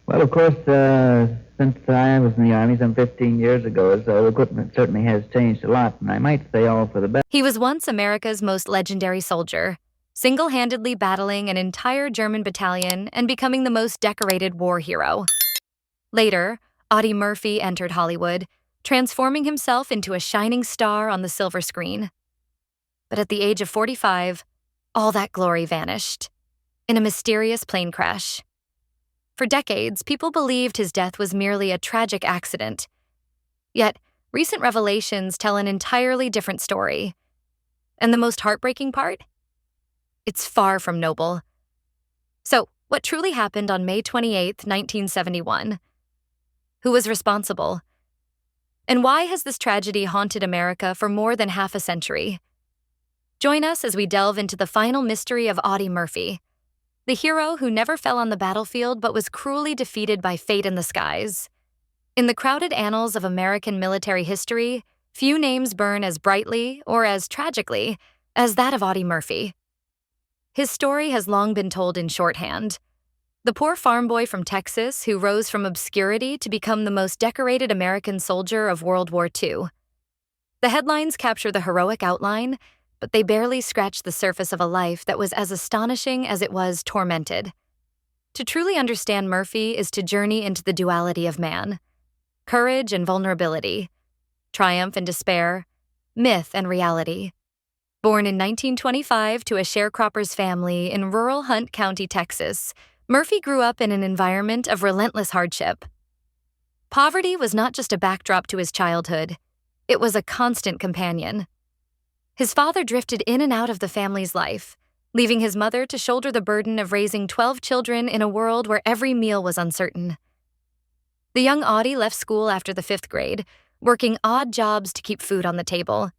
Well, of course, since I was in the Army some 15 years ago, so the equipment certainly has changed a lot, and I might say all for the best. He was once America's most legendary soldier, single-handedly battling an entire German battalion and becoming the most decorated war hero. Later, Audie Murphy entered Hollywood, transforming himself into a shining star on the silver screen. But at the age of 45, all that glory vanished in a mysterious plane crash. For decades, people believed his death was merely a tragic accident. Yet, recent revelations tell an entirely different story. And the most heartbreaking part? It's far from noble. So, what truly happened on May 28, 1971? Who was responsible? And why has this tragedy haunted America for more than half a century? Join us as we delve into the final mystery of Audie Murphy, the hero who never fell on the battlefield but was cruelly defeated by fate in the skies. In the crowded annals of American military history, few names burn as brightly or as tragically as that of Audie Murphy. His story has long been told in shorthand. The poor farm boy from Texas who rose from obscurity to become the most decorated American soldier of World War II. The headlines capture the heroic outline, but they barely scratch the surface of a life that was as astonishing as it was tormented. To truly understand Murphy is to journey into the duality of man: courage and vulnerability, triumph and despair, myth and reality. Born in 1925 to a sharecropper's family in rural Hunt County, Texas, Murphy grew up in an environment of relentless hardship. Poverty was not just a backdrop to his childhood, it was a constant companion. His father drifted in and out of the family's life, leaving his mother to shoulder the burden of raising 12 children in a world where every meal was uncertain. The young Audie left school after the 5th grade, working odd jobs to keep food on the table.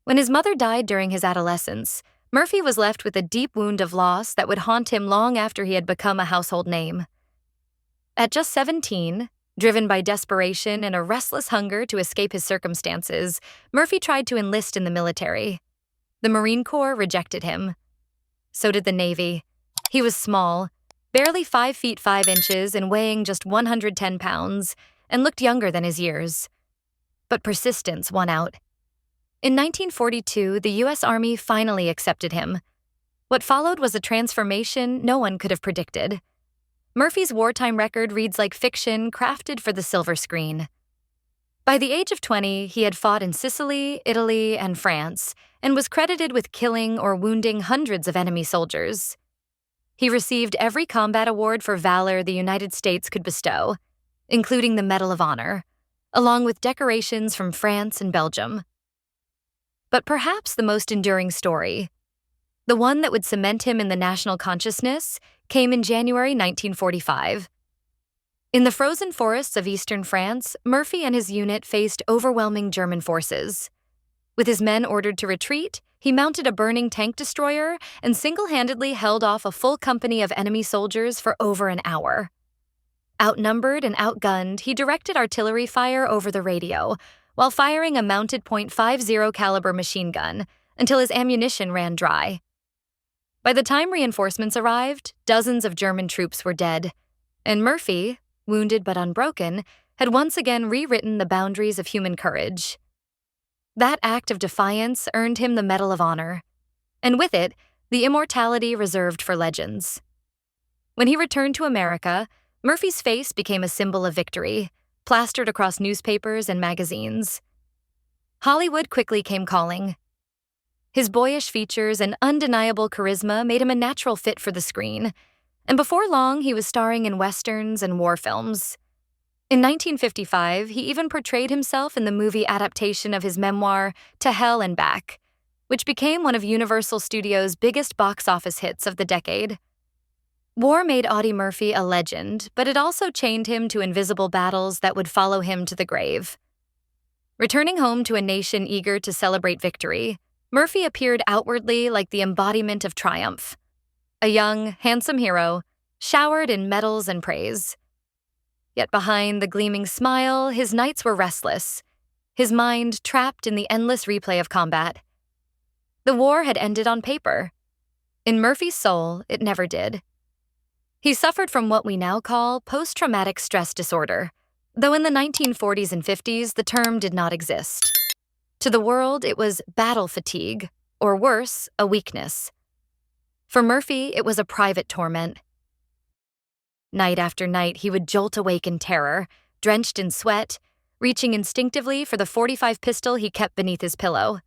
When his mother died during his adolescence, Murphy was left with a deep wound of loss that would haunt him long after he had become a household name. At just 17, driven by desperation and a restless hunger to escape his circumstances, Murphy tried to enlist in the military. The Marine Corps rejected him. So did the Navy. He was small, barely 5 feet 5 inches and weighing just 110 pounds, and looked younger than his years. But persistence won out. In 1942, the U.S. Army finally accepted him. What followed was a transformation no one could have predicted. Murphy's wartime record reads like fiction crafted for the silver screen. By the age of 20, he had fought in Sicily, Italy, and France, and was credited with killing or wounding hundreds of enemy soldiers. He received every combat award for valor the United States could bestow, including the Medal of Honor, along with decorations from France and Belgium. But perhaps the most enduring story, the one that would cement him in the national consciousness, came in January 1945. In the frozen forests of eastern France, Murphy and his unit faced overwhelming German forces. With his men ordered to retreat, he mounted a burning tank destroyer and single-handedly held off a full company of enemy soldiers for over an hour. Outnumbered and outgunned, he directed artillery fire over the radio, while firing a mounted .50 caliber machine gun until his ammunition ran dry. By the time reinforcements arrived, dozens of German troops were dead, and Murphy, wounded but unbroken, had once again rewritten the boundaries of human courage. That act of defiance earned him the Medal of Honor, and with it, the immortality reserved for legends. When he returned to America, Murphy's face became a symbol of victory, plastered across newspapers and magazines. Hollywood quickly came calling. His boyish features and undeniable charisma made him a natural fit for the screen, and before long he was starring in westerns and war films. In 1955, he even portrayed himself in the movie adaptation of his memoir, To Hell and Back, which became one of Universal Studios' biggest box office hits of the decade. War made Audie Murphy a legend, but it also chained him to invisible battles that would follow him to the grave. Returning home to a nation eager to celebrate victory, Murphy appeared outwardly like the embodiment of triumph. A young, handsome hero, showered in medals and praise. Yet behind the gleaming smile, his nights were restless, his mind trapped in the endless replay of combat. The war had ended on paper. In Murphy's soul, it never did. He suffered from what we now call post-traumatic stress disorder, though in the 1940s and 50s the term did not exist. To the world, it was battle fatigue, or worse, a weakness. For Murphy, it was a private torment. Night after night, he would jolt awake in terror, drenched in sweat, reaching instinctively for the .45 pistol he kept beneath his pillow.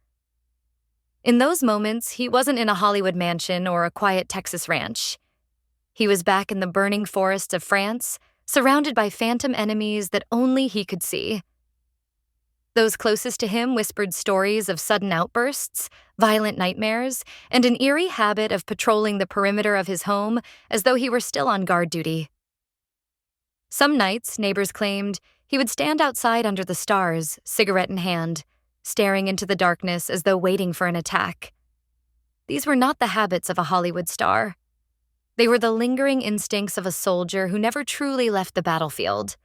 In those moments, he wasn't in a Hollywood mansion or a quiet Texas ranch. He was back in the burning forests of France, surrounded by phantom enemies that only he could see. Those closest to him whispered stories of sudden outbursts, violent nightmares, and an eerie habit of patrolling the perimeter of his home as though he were still on guard duty. Some nights, neighbors claimed, he would stand outside under the stars, cigarette in hand, staring into the darkness as though waiting for an attack. These were not the habits of a Hollywood star. They were the lingering instincts of a soldier who never truly left the battlefield.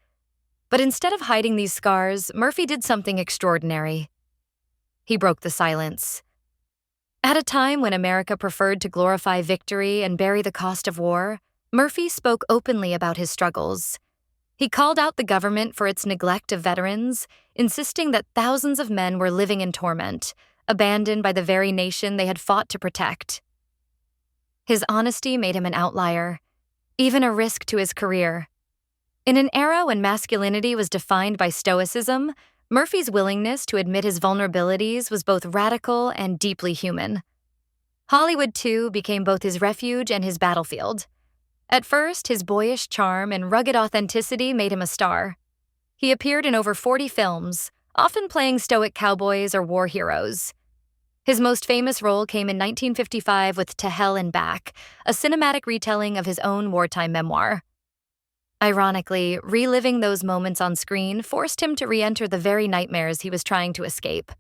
But instead of hiding these scars, Murphy did something extraordinary. He broke the silence. At a time when America preferred to glorify victory and bury the cost of war, Murphy spoke openly about his struggles. He called out the government for its neglect of veterans, insisting that thousands of men were living in torment, abandoned by the very nation they had fought to protect. His honesty made him an outlier, even a risk to his career. In an era when masculinity was defined by stoicism, Murphy's willingness to admit his vulnerabilities was both radical and deeply human. Hollywood, too, became both his refuge and his battlefield. At first, his boyish charm and rugged authenticity made him a star. He appeared in over 40 films, often playing stoic cowboys or war heroes. His most famous role came in 1955 with To Hell and Back, a cinematic retelling of his own wartime memoir. Ironically, reliving those moments on screen forced him to re-enter the very nightmares he was trying to escape.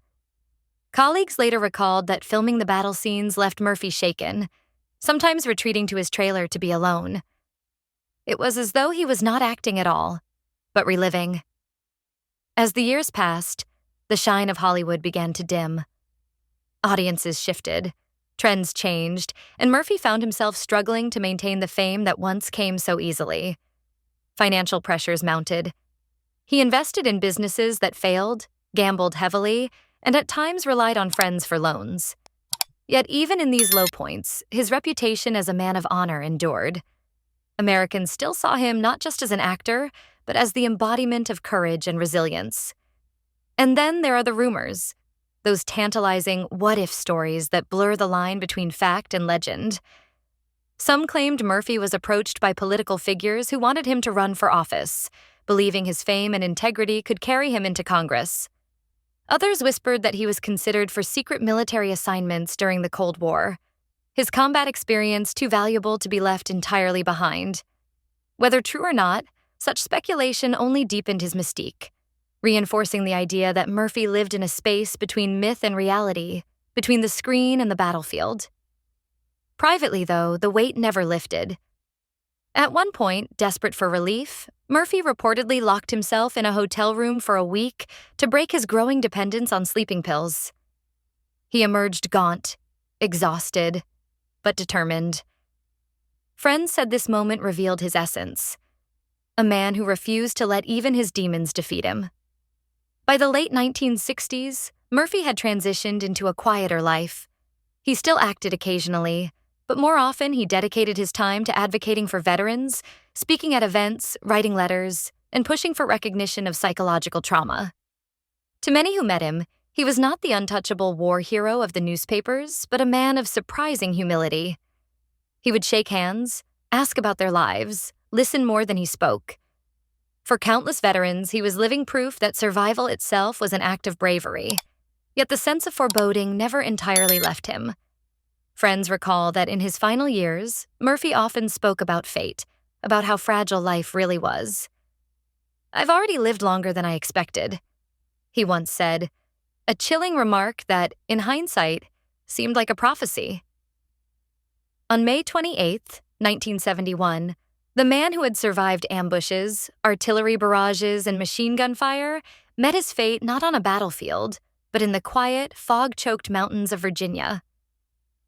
Colleagues later recalled that filming the battle scenes left Murphy shaken, sometimes retreating to his trailer to be alone. It was as though he was not acting at all, but reliving. As the years passed, the shine of Hollywood began to dim. Audiences shifted, trends changed, and Murphy found himself struggling to maintain the fame that once came so easily. Financial pressures mounted. He invested in businesses that failed, gambled heavily, and at times relied on friends for loans. Yet even in these low points, his reputation as a man of honor endured. Americans still saw him not just as an actor, but as the embodiment of courage and resilience. And then there are the rumors, those tantalizing what-if stories that blur the line between fact and legend. Some claimed Murphy was approached by political figures who wanted him to run for office, believing his fame and integrity could carry him into Congress. Others whispered that he was considered for secret military assignments during the Cold War, his combat experience too valuable to be left entirely behind. Whether true or not, such speculation only deepened his mystique, reinforcing the idea that Murphy lived in a space between myth and reality, between the screen and the battlefield. Privately, though, the weight never lifted. At one point, desperate for relief, Murphy reportedly locked himself in a hotel room for a week to break his growing dependence on sleeping pills. He emerged gaunt, exhausted, but determined. Friends said this moment revealed his essence, a man who refused to let even his demons defeat him. By the late 1960s, Murphy had transitioned into a quieter life. He still acted occasionally, but more often he dedicated his time to advocating for veterans, speaking at events, writing letters, and pushing for recognition of psychological trauma. To many who met him, he was not the untouchable war hero of the newspapers, but a man of surprising humility. He would shake hands, ask about their lives, listen more than he spoke. For countless veterans, he was living proof that survival itself was an act of bravery. Yet the sense of foreboding never entirely left him. Friends recall that in his final years, Murphy often spoke about fate, about how fragile life really was. "I've already lived longer than I expected," he once said, a chilling remark that, in hindsight, seemed like a prophecy. On May 28, 1971, the man who had survived ambushes, artillery barrages, and machine gun fire met his fate not on a battlefield, but in the quiet, fog-choked mountains of Virginia.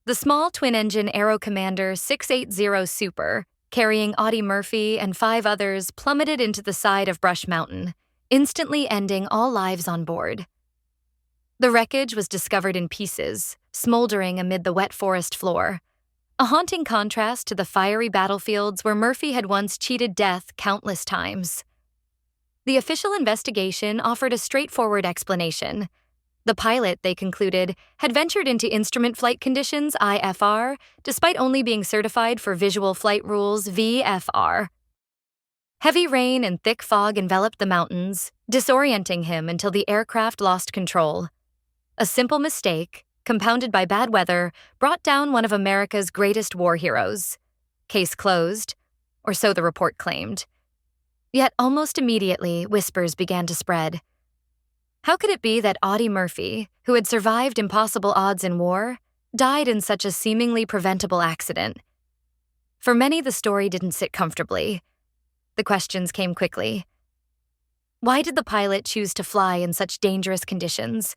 The small twin-engine Aero Commander 680 Super, carrying Audie Murphy and 5 others, plummeted into the side of Brush Mountain, instantly ending all lives on board. The wreckage was discovered in pieces, smoldering amid the wet forest floor, a haunting contrast to the fiery battlefields where Murphy had once cheated death countless times. The official investigation offered a straightforward explanation. The pilot, they concluded, had ventured into instrument flight conditions IFR, despite only being certified for visual flight rules VFR. Heavy rain and thick fog enveloped the mountains, disorienting him until the aircraft lost control. A simple mistake, compounded by bad weather, brought down one of America's greatest war heroes. Case closed, or so the report claimed. Yet almost immediately, whispers began to spread. How could it be that Audie Murphy, who had survived impossible odds in war, died in such a seemingly preventable accident? For many, the story didn't sit comfortably. The questions came quickly. Why did the pilot choose to fly in such dangerous conditions?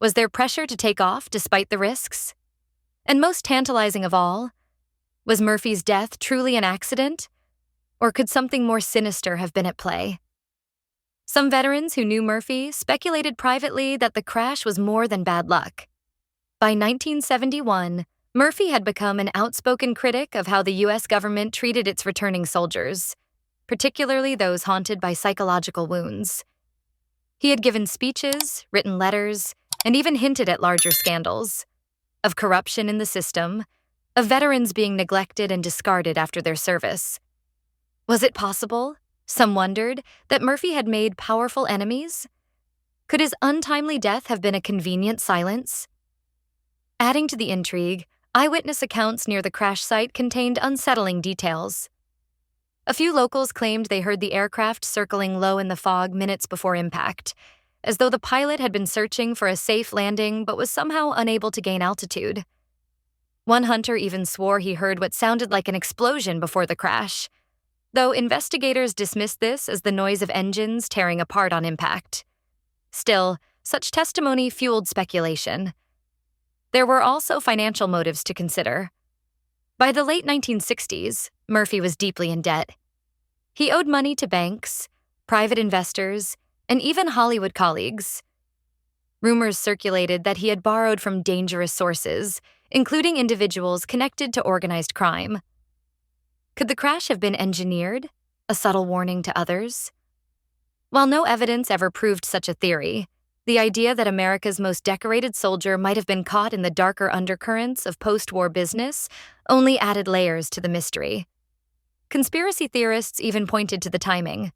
Was there pressure to take off despite the risks? And most tantalizing of all, was Murphy's death truly an accident? Or could something more sinister have been at play? Some veterans who knew Murphy speculated privately that the crash was more than bad luck. By 1971, Murphy had become an outspoken critic of how the U.S. government treated its returning soldiers, particularly those haunted by psychological wounds. He had given speeches, written letters, and even hinted at larger scandals of corruption in the system, of veterans being neglected and discarded after their service. Was it possible, some wondered, that Murphy had made powerful enemies? Could his untimely death have been a convenient silence? Adding to the intrigue, eyewitness accounts near the crash site contained unsettling details. A few locals claimed they heard the aircraft circling low in the fog minutes before impact, as though the pilot had been searching for a safe landing but was somehow unable to gain altitude. One hunter even swore he heard what sounded like an explosion before the crash, though investigators dismissed this as the noise of engines tearing apart on impact. Still, such testimony fueled speculation. There were also financial motives to consider. By the late 1960s, Murphy was deeply in debt. He owed money to banks, private investors, and even Hollywood colleagues. Rumors circulated that he had borrowed from dangerous sources, including individuals connected to organized crime. Could the crash have been engineered, a subtle warning to others? While no evidence ever proved such a theory, the idea that America's most decorated soldier might have been caught in the darker undercurrents of post-war business only added layers to the mystery. Conspiracy theorists even pointed to the timing.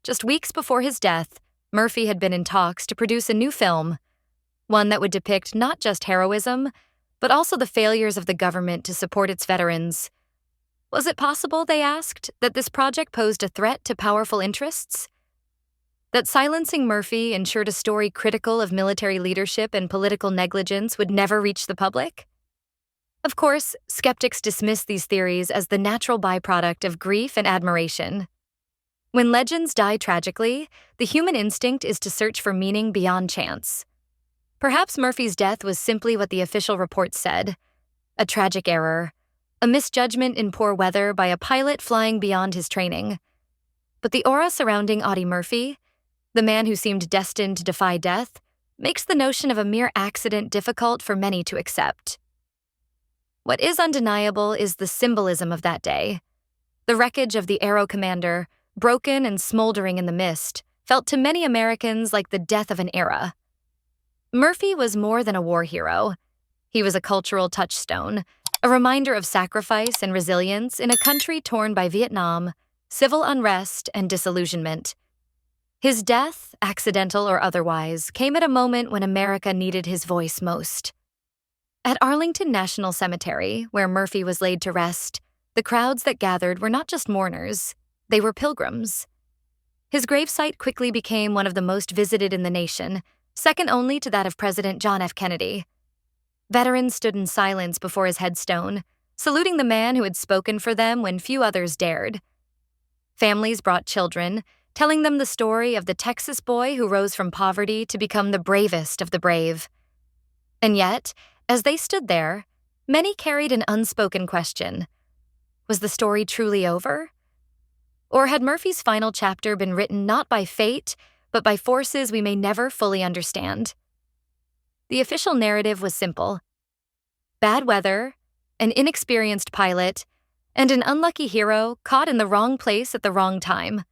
Just weeks before his death, Murphy had been in talks to produce a new film, one that would depict not just heroism, but also the failures of the government to support its veterans. Was it possible, they asked, that this project posed a threat to powerful interests? That silencing Murphy ensured a story critical of military leadership and political negligence would never reach the public? Of course, skeptics dismiss these theories as the natural byproduct of grief and admiration. When legends die tragically, the human instinct is to search for meaning beyond chance. Perhaps Murphy's death was simply what the official report said: a tragic error, a misjudgment in poor weather by a pilot flying beyond his training. But the aura surrounding Audie Murphy, the man who seemed destined to defy death, makes the notion of a mere accident difficult for many to accept. What is undeniable is the symbolism of that day. The wreckage of the Aero Commander, broken and smoldering in the mist, felt to many Americans like the death of an era. Murphy was more than a war hero. He was a cultural touchstone, a reminder of sacrifice and resilience in a country torn by Vietnam, civil unrest, and disillusionment. His death, accidental or otherwise, came at a moment when America needed his voice most. At Arlington National Cemetery, where Murphy was laid to rest, the crowds that gathered were not just mourners, they were pilgrims. His gravesite quickly became one of the most visited in the nation, second only to that of President John F. Kennedy. Veterans stood in silence before his headstone, saluting the man who had spoken for them when few others dared. Families brought children, telling them the story of the Texas boy who rose from poverty to become the bravest of the brave. And yet, as they stood there, many carried an unspoken question. Was the story truly over? Or had Murphy's final chapter been written not by fate, but by forces we may never fully understand? The official narrative was simple: bad weather, an inexperienced pilot, and an unlucky hero caught in the wrong place at the wrong time.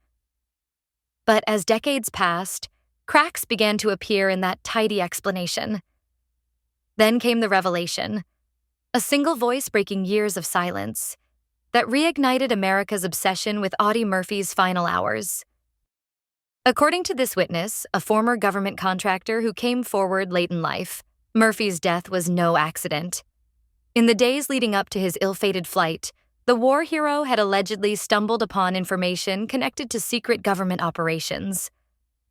But as decades passed, cracks began to appear in that tidy explanation. Then came the revelation, a single voice breaking years of silence that reignited America's obsession with Audie Murphy's final hours. According to this witness, a former government contractor who came forward late in life, Murphy's death was no accident. In the days leading up to his ill-fated flight, the war hero had allegedly stumbled upon information connected to secret government operations.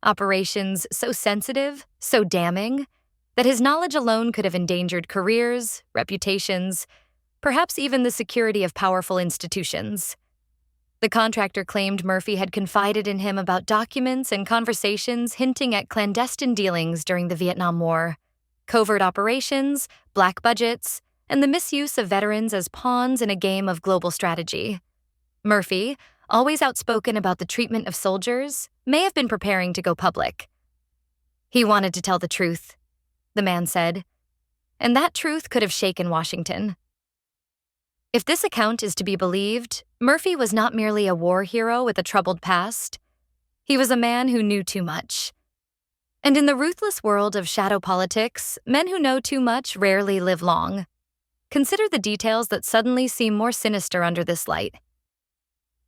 Operations so sensitive, so damning, that his knowledge alone could have endangered careers, reputations, perhaps even the security of powerful institutions. The contractor claimed Murphy had confided in him about documents and conversations hinting at clandestine dealings during the Vietnam War, covert operations, black budgets, and the misuse of veterans as pawns in a game of global strategy. Murphy, always outspoken about the treatment of soldiers, may have been preparing to go public. He wanted to tell the truth, the man said, and that truth could have shaken Washington. If this account is to be believed, Murphy was not merely a war hero with a troubled past. He was a man who knew too much. And in the ruthless world of shadow politics, men who know too much rarely live long. Consider the details that suddenly seem more sinister under this light.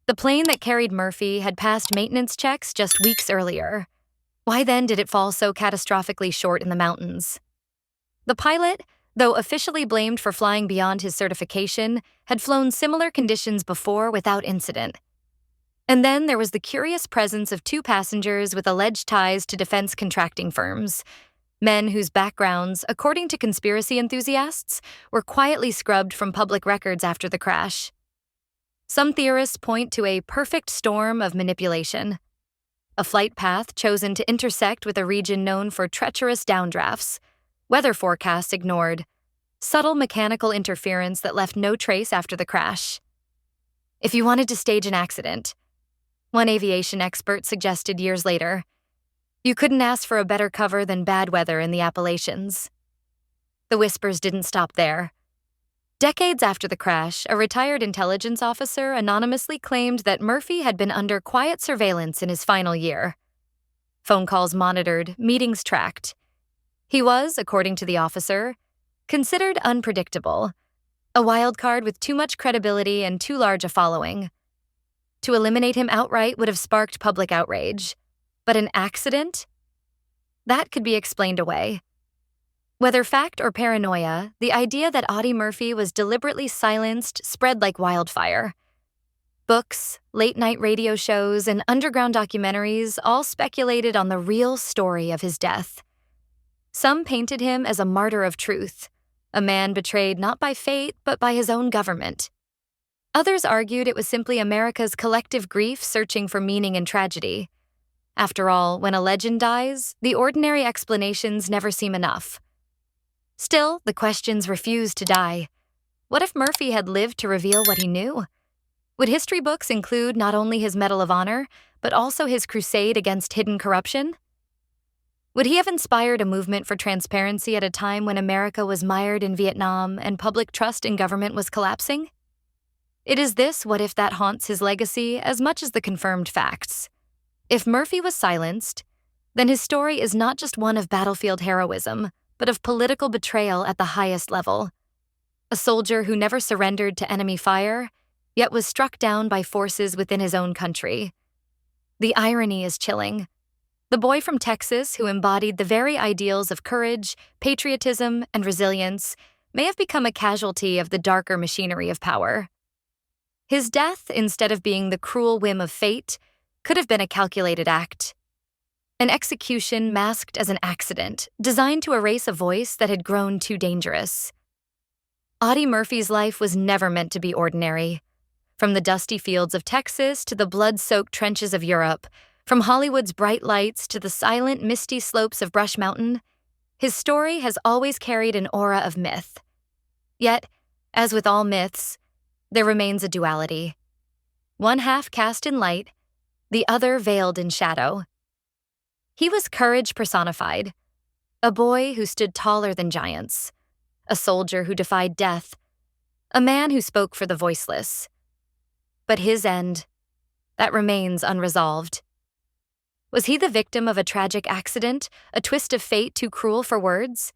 The plane that carried Murphy had passed maintenance checks just weeks earlier. Why then did it fall so catastrophically short in the mountains? The pilot, though officially blamed for flying beyond his certification, had flown similar conditions before without incident. And then there was the curious presence of two passengers with alleged ties to defense contracting firms, men whose backgrounds, according to conspiracy enthusiasts, were quietly scrubbed from public records after the crash. Some theorists point to a perfect storm of manipulation. A flight path chosen to intersect with a region known for treacherous downdrafts, weather forecasts ignored, subtle mechanical interference that left no trace after the crash. If you wanted to stage an accident, one aviation expert suggested years later, you couldn't ask for a better cover than bad weather in the Appalachians. The whispers didn't stop there. Decades after the crash, a retired intelligence officer anonymously claimed that Murphy had been under quiet surveillance in his final year. Phone calls monitored, meetings tracked. He was, according to the officer, considered unpredictable, a wild card with too much credibility and too large a following. To eliminate him outright would have sparked public outrage. But an accident? That could be explained away. Whether fact or paranoia, the idea that Audie Murphy was deliberately silenced spread like wildfire. Books, late-night radio shows, and underground documentaries all speculated on the real story of his death. Some painted him as a martyr of truth, a man betrayed not by fate but by his own government. Others argued it was simply America's collective grief searching for meaning in tragedy. After all, when a legend dies, the ordinary explanations never seem enough. Still, the questions refuse to die. What if Murphy had lived to reveal what he knew? Would history books include not only his Medal of Honor, but also his crusade against hidden corruption? Would he have inspired a movement for transparency at a time when America was mired in Vietnam and public trust in government was collapsing? It is this what if that haunts his legacy as much as the confirmed facts. If Murphy was silenced, then his story is not just one of battlefield heroism, but of political betrayal at the highest level. A soldier who never surrendered to enemy fire, yet was struck down by forces within his own country. The irony is chilling. The boy from Texas who embodied the very ideals of courage, patriotism, and resilience may have become a casualty of the darker machinery of power. His death, instead of being the cruel whim of fate, could have been a calculated act. An execution masked as an accident, designed to erase a voice that had grown too dangerous. Audie Murphy's life was never meant to be ordinary. From the dusty fields of Texas to the blood-soaked trenches of Europe, from Hollywood's bright lights to the silent, misty slopes of Brush Mountain, his story has always carried an aura of myth. Yet, as with all myths, There remains a duality. One half cast in light, the other veiled in shadow. He was courage personified, a boy who stood taller than giants, a soldier who defied death, a man who spoke for the voiceless. But his end, that remains unresolved. Was he the victim of a tragic accident, a twist of fate too cruel for words?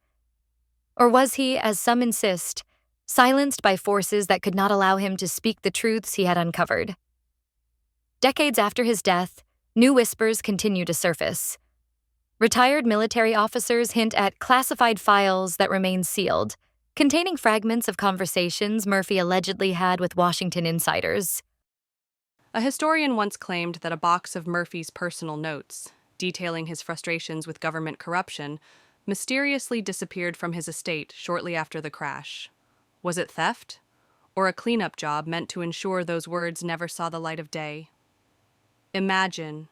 Or was he, as some insist, silenced by forces that could not allow him to speak the truths he had uncovered? Decades after his death, new whispers continue to surface. Retired military officers hint at classified files that remain sealed, containing fragments of conversations Murphy allegedly had with Washington insiders. A historian once claimed that a box of Murphy's personal notes, detailing his frustrations with government corruption, mysteriously disappeared from his estate shortly after the crash. Was it theft? Or a cleanup job meant to ensure those words never saw the light of day? Imagine,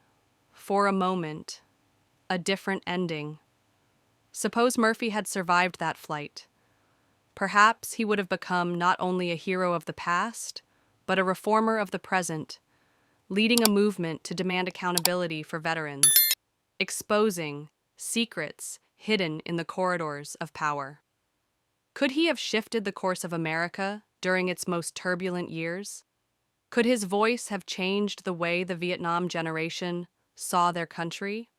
for a moment, a different ending. Suppose Murphy had survived that flight. Perhaps he would have become not only a hero of the past, but a reformer of the present, leading a movement to demand accountability for veterans, exposing secrets hidden in the corridors of power. Could he have shifted the course of America during its most turbulent years? Could his voice have changed the way the Vietnam generation saw their country?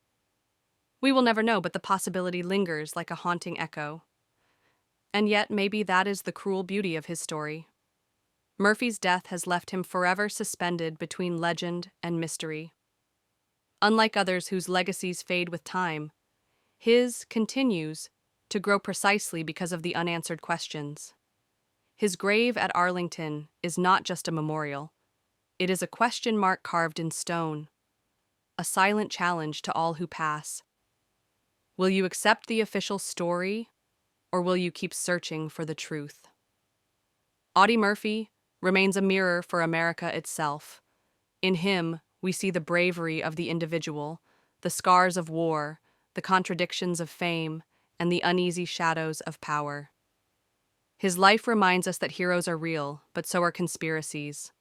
We will never know, but the possibility lingers like a haunting echo. And yet, maybe that is the cruel beauty of his story. Murphy's death has left him forever suspended between legend and mystery. Unlike others whose legacies fade with time, his continues to grow precisely because of the unanswered questions. His grave at Arlington is not just a memorial. It is a question mark carved in stone, a silent challenge to all who pass. Will you accept the official story, or will you keep searching for the truth? Audie Murphy remains a mirror for America itself. In him, we see the bravery of the individual, the scars of war, the contradictions of fame, and the uneasy shadows of power. His life reminds us that heroes are real, but so are conspiracies.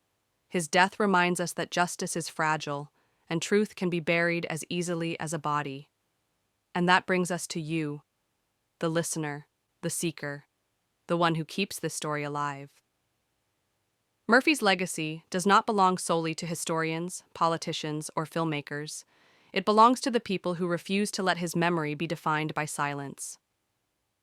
His death reminds us that justice is fragile, and truth can be buried as easily as a body. And that brings us to you, the listener, the seeker, the one who keeps this story alive. Murphy's legacy does not belong solely to historians, politicians, or filmmakers. It belongs to the people who refuse to let his memory be defined by silence.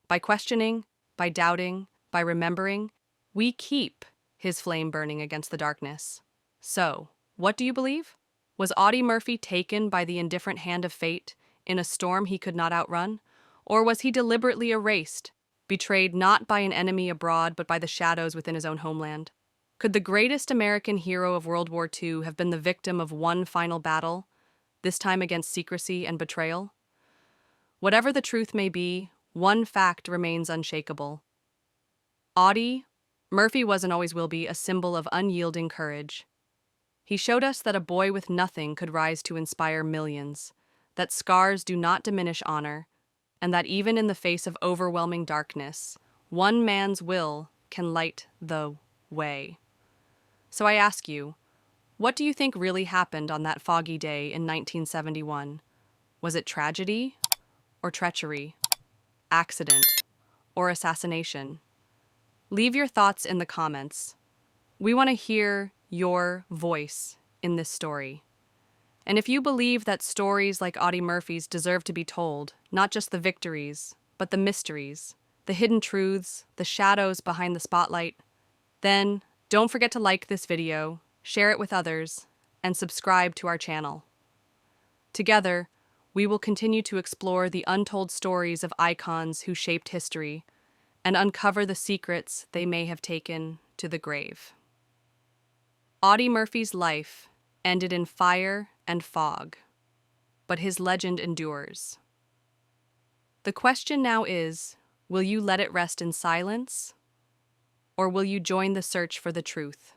By questioning, by doubting, by remembering, we keep his flame burning against the darkness. So, what do you believe? Was Audie Murphy taken by the indifferent hand of fate in a storm he could not outrun? Or was he deliberately erased, betrayed not by an enemy abroad but by the shadows within his own homeland? Could the greatest American hero of World War II have been the victim of one final battle, this time against secrecy and betrayal? Whatever the truth may be, one fact remains unshakable. Audie Murphy was and always will be a symbol of unyielding courage. He showed us that a boy with nothing could rise to inspire millions, that scars do not diminish honor, and that even in the face of overwhelming darkness, one man's will can light the way. So I ask you, what do you think really happened on that foggy day in 1971? Was it tragedy or treachery, accident or assassination? Leave your thoughts in the comments. We want to hear your voice in this story. And if you believe that stories like Audie Murphy's deserve to be told, not just the victories, but the mysteries, the hidden truths, the shadows behind the spotlight, then don't forget to like this video, share it with others, and subscribe to our channel. Together, we will continue to explore the untold stories of icons who shaped history and uncover the secrets they may have taken to the grave. Audie Murphy's life ended in fire and fog, but his legend endures. The question now is, will you let it rest in silence, or will you join the search for the truth?